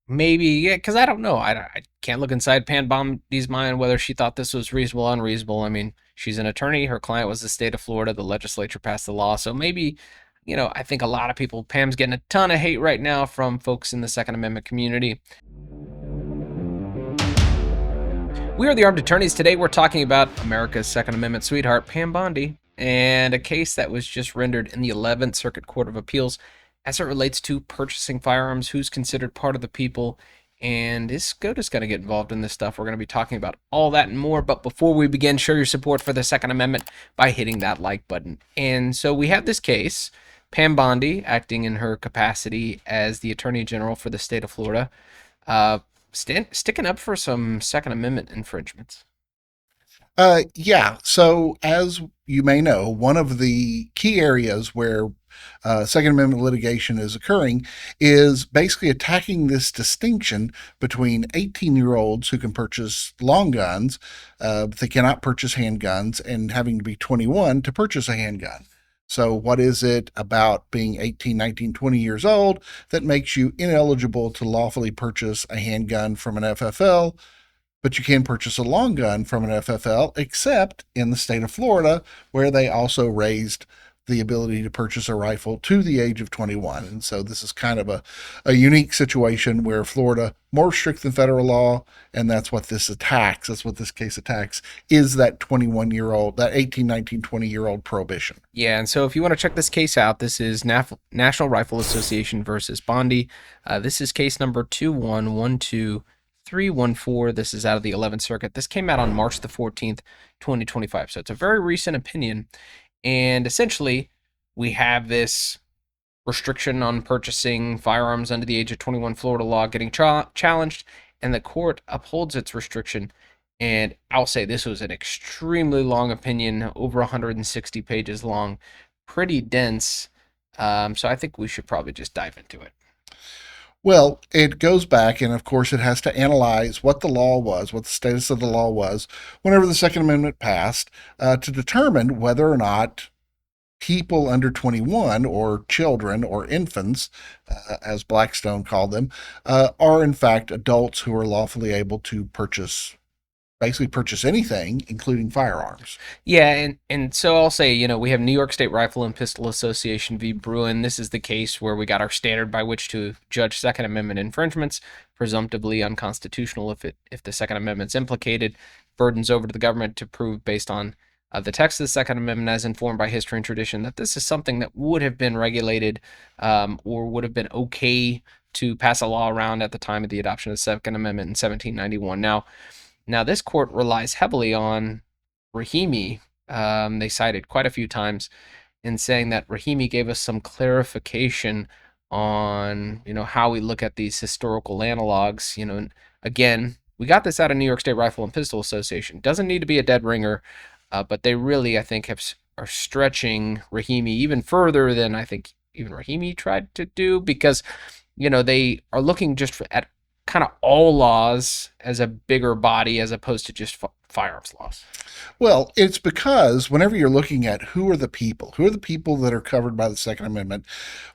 Maybe, yeah, because I don't know. I can't look inside Pam Bondi's mind whether she thought this was reasonable or unreasonable. I mean, she's an attorney. Her client was the state of Florida. The legislature passed the law. So maybe, I think a lot of people, Pam's getting a ton of hate right now from folks in the Second Amendment community. We are the Armed Attorneys. Today we're talking about America's Second Amendment sweetheart, Pam Bondi, and a case that was just rendered in the 11th Circuit Court of Appeals as it relates to purchasing firearms, who's considered part of the people, and is SCOTUS going to get involved in this stuff? We're going to be talking about all that and more, but before we begin, show your support for the Second Amendment by hitting that like button. And so we have this case, Pam Bondi, acting in her capacity as the Attorney General for the state of Florida, uh, sticking up for some Second Amendment infringements. Yeah. So, as you may know, one of the key areas where Second Amendment litigation is occurring is basically attacking this distinction between 18-year-olds who can purchase long guns, but they cannot purchase handguns, and having to be 21 to purchase a handgun. So, what is it about being 18, 19, 20 years old that makes you ineligible to lawfully purchase a handgun from an FFL, but you can purchase a long gun from an FFL, except in the state of Florida, where they also raised the ability to purchase a rifle to the age of 21. And so this is kind of a unique situation where Florida, more strict than federal law, and that's what this attacks, that's what this case attacks, is that 21-year-old, that 18, 19, 20-year-old prohibition. Yeah, and so if you want to check this case out, this is National Rifle Association versus Bondi. This is case number 2112314. This is out of the 11th Circuit. This came out on March the 14th, 2025. So it's a very recent opinion. And essentially, we have this restriction on purchasing firearms under the age of 21 Florida law getting challenged, and the court upholds its restriction. And I'll say this was an extremely long opinion, over 160 pages long, pretty dense. So I think we should probably just dive into it. Well, it goes back, and of course, it has to analyze what the law was, what the status of the law was whenever the Second Amendment passed, to determine whether or not people under 21, or children or infants, as Blackstone called them, are in fact adults who are lawfully able to basically purchase anything, including firearms. Yeah, and so I'll say, we have New York State Rifle and Pistol Association v. Bruen. This is the case where we got our standard by which to judge Second Amendment infringements, presumptively unconstitutional if the Second Amendment's implicated. Burdens over to the government to prove based on the text of the Second Amendment as informed by history and tradition that this is something that would have been regulated, or would have been okay to pass a law around at the time of the adoption of the Second Amendment in 1791. Now, this court relies heavily on Rahimi. They cited quite a few times in saying that Rahimi gave us some clarification on, how we look at these historical analogs. And again, we got this out of New York State Rifle and Pistol Association. Doesn't need to be a dead ringer, but they really, I think, are stretching Rahimi even further than I think even Rahimi tried to do, because, they are looking just at kind of all laws as a bigger body as opposed to just firearms laws. Well, it's because whenever you're looking at who are the people that are covered by the Second Amendment,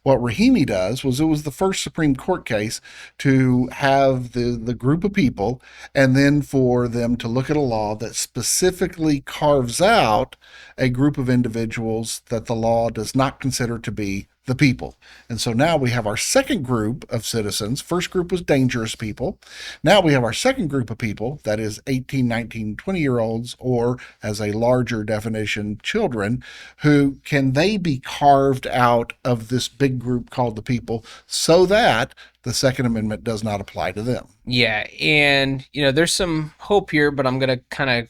what Rahimi does was it was the first Supreme Court case to have the group of people, and then for them to look at a law that specifically carves out a group of individuals that the law does not consider to be the people. And so now we have our second group of citizens. First group was dangerous people. Now we have our second group of people, that is 18, 19, 20-year-olds, or as a larger definition, children, who can they be carved out of this big group called the people so that the Second Amendment does not apply to them. Yeah, and there's some hope here, but I'm going to kind of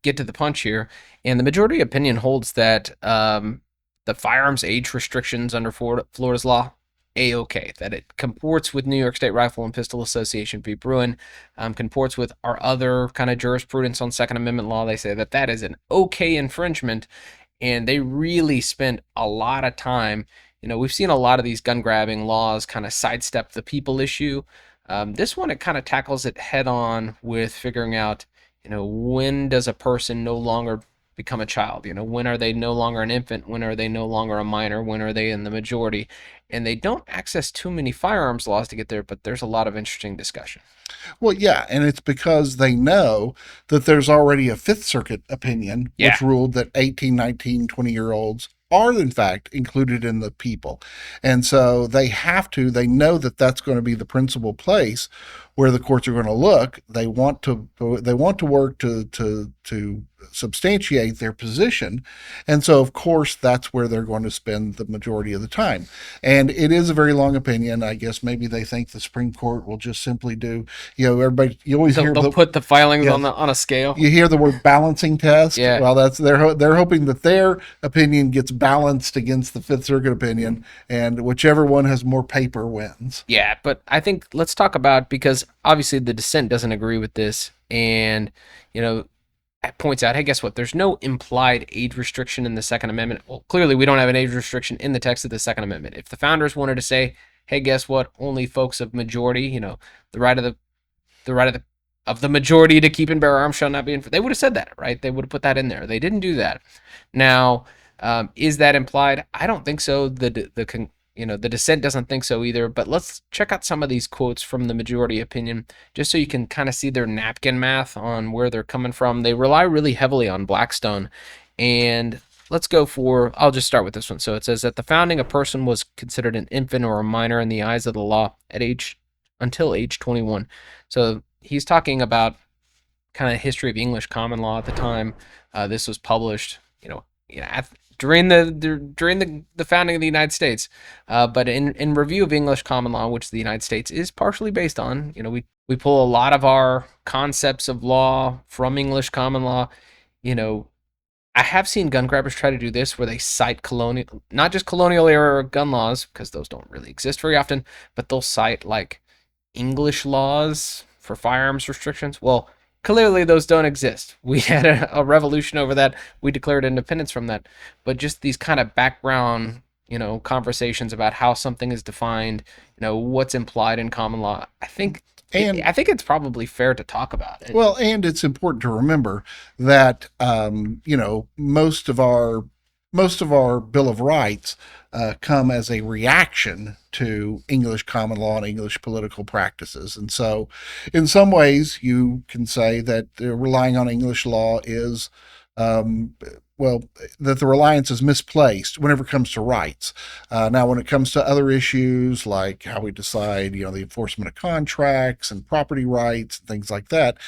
get to the punch here. And the majority opinion holds that the firearms age restrictions under Florida's law, A-OK, that it comports with New York State Rifle and Pistol Association v. Bruen, comports with our other kind of jurisprudence on Second Amendment law. They say that that is an okay infringement, and they really spent a lot of time. We've seen a lot of these gun grabbing laws kind of sidestep the people issue. This one, it kind of tackles it head on with figuring out, when does a person no longer become a child? When are they no longer an infant? When are they no longer a minor? When are they in the majority? And they don't access too many firearms laws to get there, but there's a lot of interesting discussion. Well, yeah, and it's because they know that there's already a Fifth Circuit opinion Yeah. which ruled that 18, 19, 20-year-olds are in fact included in the people. And so they know that that's going to be the principal place where the courts are going to look. They want to work to substantiate their position. And so of course that's where they're going to spend the majority of the time. And it is a very long opinion. I guess maybe they think the Supreme Court will just simply do, everybody, you always They'll, hear they'll put the filings yes, on a scale. you hear the word balancing test. Yeah. Well, they're hoping that their opinion gets balanced against the Fifth Circuit opinion, and whichever one has more paper wins. Yeah, but I think let's talk about, because obviously the dissent doesn't agree with this, and you know it points out, hey, guess what? There's no implied age restriction in the Second Amendment. Well, clearly we don't have an age restriction in the text of the Second Amendment. If the founders wanted to say, hey, guess what? Only folks of majority, the right of the majority to keep and bear arms shall not be they would have said that, right? They would have put that in there. They didn't do that. Now, is that implied? I don't think so. The dissent doesn't think so either. But let's check out some of these quotes from the majority opinion, just so you can kind of see their napkin math on where they're coming from. They rely really heavily on Blackstone, and I'll just start with this one. So it says, at the founding, a person was considered an infant or a minor in the eyes of the law until age 21. So he's talking about kind of history of English common law at the time. This was published, during the founding of the United States. But in review of English common law, which the United States is partially based on, we pull a lot of our concepts of law from English common law. I have seen gun grabbers try to do this, where they cite not just colonial era gun laws, because those don't really exist very often, but they'll cite like English laws for firearms restrictions. Well, clearly those don't exist. We had a revolution over that. We declared independence from that. But just these kind of background, conversations about how something is defined, what's implied in common law. I think it's probably fair to talk about it. Well, and it's important to remember that most of our Bill of Rights come as a reaction to English common law and English political practices. And so, in some ways, you can say that relying on English law is, um, that the reliance is misplaced whenever it comes to rights. Now, when it comes to other issues like how we decide, the enforcement of contracts and property rights and things like that,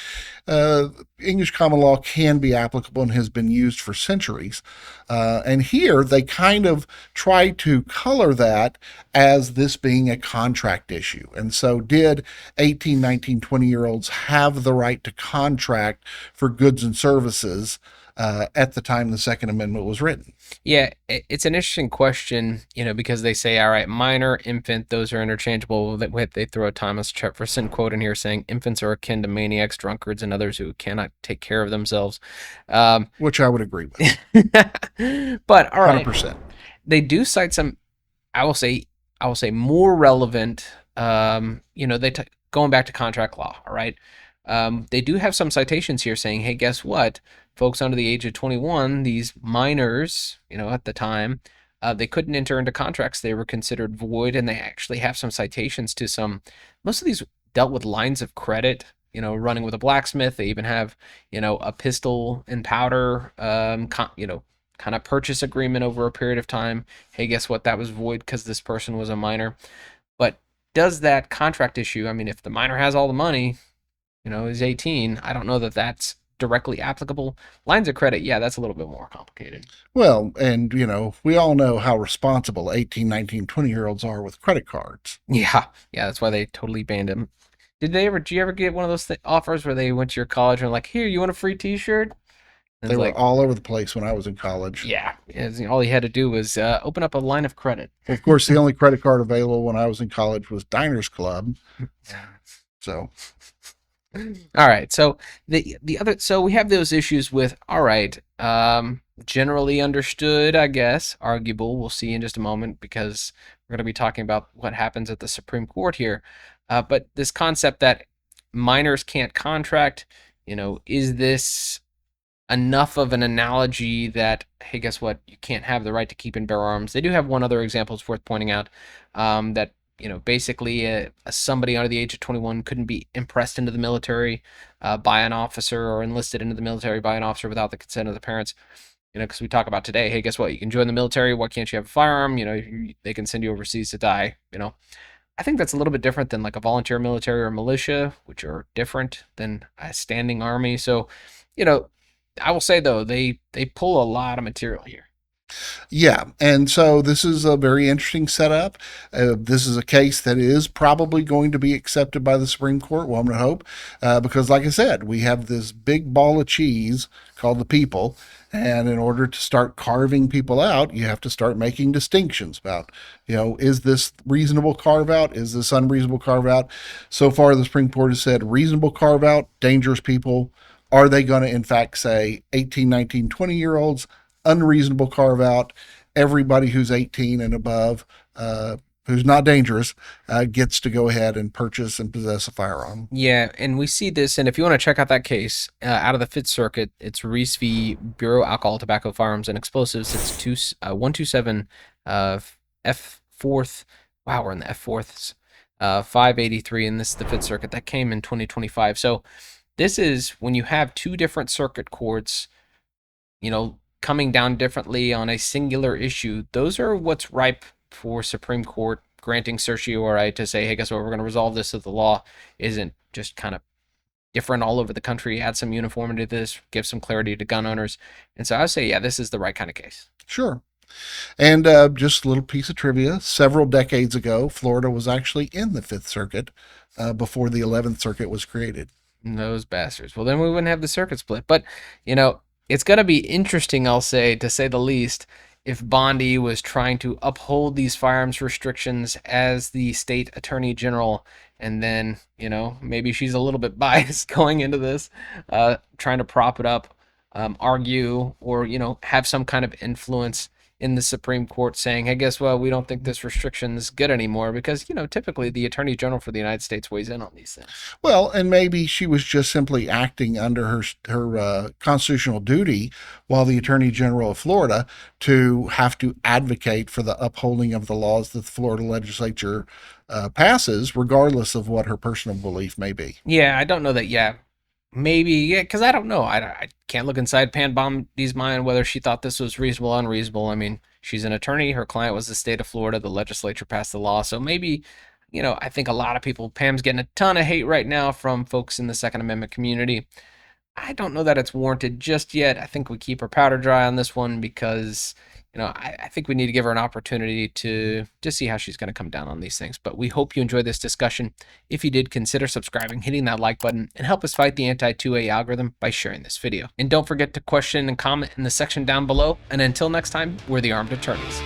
English common law can be applicable and has been used for centuries. And here they kind of try to color that as this being a contract issue. And so, did 18, 19, 20-year-olds have the right to contract for goods and services at the time the Second Amendment was written? Yeah, it's an interesting question, because they say, all right, minor, infant, those are interchangeable. They throw a Thomas Jefferson quote in here saying, infants are akin to maniacs, drunkards, and others who cannot take care of themselves. Which I would agree with. But all right, 100%. they do cite some, I will say more relevant, going back to contract law. All right. They do have some citations here saying, hey, guess what? Folks under the age of 21, these minors, at the time, they couldn't enter into contracts. They were considered void, and they actually have some citations to most of these dealt with lines of credit, running with a blacksmith. They even have, a pistol and powder, kind of purchase agreement over a period of time. Hey, guess what? That was void because this person was a minor. But does that contract issue, if the minor has all the money, is 18, I don't know that that's directly applicable. Lines of credit, yeah, that's a little bit more complicated. Well, and, we all know how responsible 18, 19, 20-year-olds are with credit cards. Yeah, that's why they totally banned them. Did you ever get one of those offers where they went to your college and like, here, you want a free t-shirt? They were all over the place when I was in college. Yeah, all you had to do was open up a line of credit. Of course, the only credit card available when I was in college was Diners Club. So... All right, so so we have those issues with, all right, generally understood, I guess, arguable. We'll see in just a moment, because we're going to be talking about what happens at the Supreme Court here. But this concept that minors can't contract, is this enough of an analogy that, hey, guess what? You can't have the right to keep and bear arms. They do have one other example it's worth pointing out, that basically somebody under the age of 21 couldn't be impressed into the military by an officer, or enlisted into the military by an officer without the consent of the parents. Because we talk about today, hey, guess what? You can join the military. Why can't you have a firearm? They can send you overseas to die. I think that's a little bit different than like a volunteer military or militia, which are different than a standing army. So, you know, I will say though, they pull a lot of material here. Yeah, and so this is a very interesting setup. This is a case that is probably going to be accepted by the Supreme Court. Well, I'm going to hope, because, like I said, we have this big ball of cheese called the people, and in order to start carving people out, you have to start making distinctions about, is this reasonable carve out? Is this unreasonable carve out? So far, the Supreme Court has said reasonable carve out, dangerous people. Are they going to, in fact, say 18, 19, 20-year-olds? Unreasonable carve out, everybody who's 18 and above, who's not dangerous, gets to go ahead and purchase and possess a firearm. Yeah, and we see this, and if you want to check out that case out of the Fifth Circuit, it's Reese v. Bureau Alcohol, Tobacco, Firearms, and Explosives. It's 127 F fourth. Wow, we're in the F fourths. 583, and this is the Fifth Circuit that came in 2025. So this is when you have two different circuit courts, coming down differently on a singular issue. Those are what's ripe for Supreme Court granting certiorari to say, hey, guess what? We're going to resolve this so the law isn't just kind of different all over the country, add some uniformity to this, give some clarity to gun owners. And so I would say, yeah, this is the right kind of case. Sure. And just a little piece of trivia. Several decades ago, Florida was actually in the Fifth Circuit before the 11th Circuit was created. Those bastards. Well, then we wouldn't have the circuit split. But, it's going to be interesting, I'll say, to say the least, if Bondi was trying to uphold these firearms restrictions as the state attorney general, and then, maybe she's a little bit biased going into this, trying to prop it up, argue, or, have some kind of influence in the Supreme Court saying, hey, guess what? We don't think this restriction is good anymore, because, typically the Attorney General for the United States weighs in on these things. Well, and maybe she was just simply acting under her constitutional duty while the Attorney General of Florida to have to advocate for the upholding of the laws that the Florida legislature passes, regardless of what her personal belief may be. Yeah, I don't know that. Yeah, maybe, yeah, because I don't know. I can't look inside Pam Bondi's mind whether she thought this was reasonable or unreasonable. I mean, she's an attorney. Her client was the state of Florida. The legislature passed the law. So maybe, I think a lot of people, Pam's getting a ton of hate right now from folks in the Second Amendment community. I don't know that it's warranted just yet. I think we keep our powder dry on this one because, I think we need to give her an opportunity to just see how she's going to come down on these things. But we hope you enjoyed this discussion. If you did, consider subscribing, hitting that like button, and help us fight the anti-2A algorithm by sharing this video. And don't forget to question and comment in the section down below. And until next time, we're the Armed Attorneys.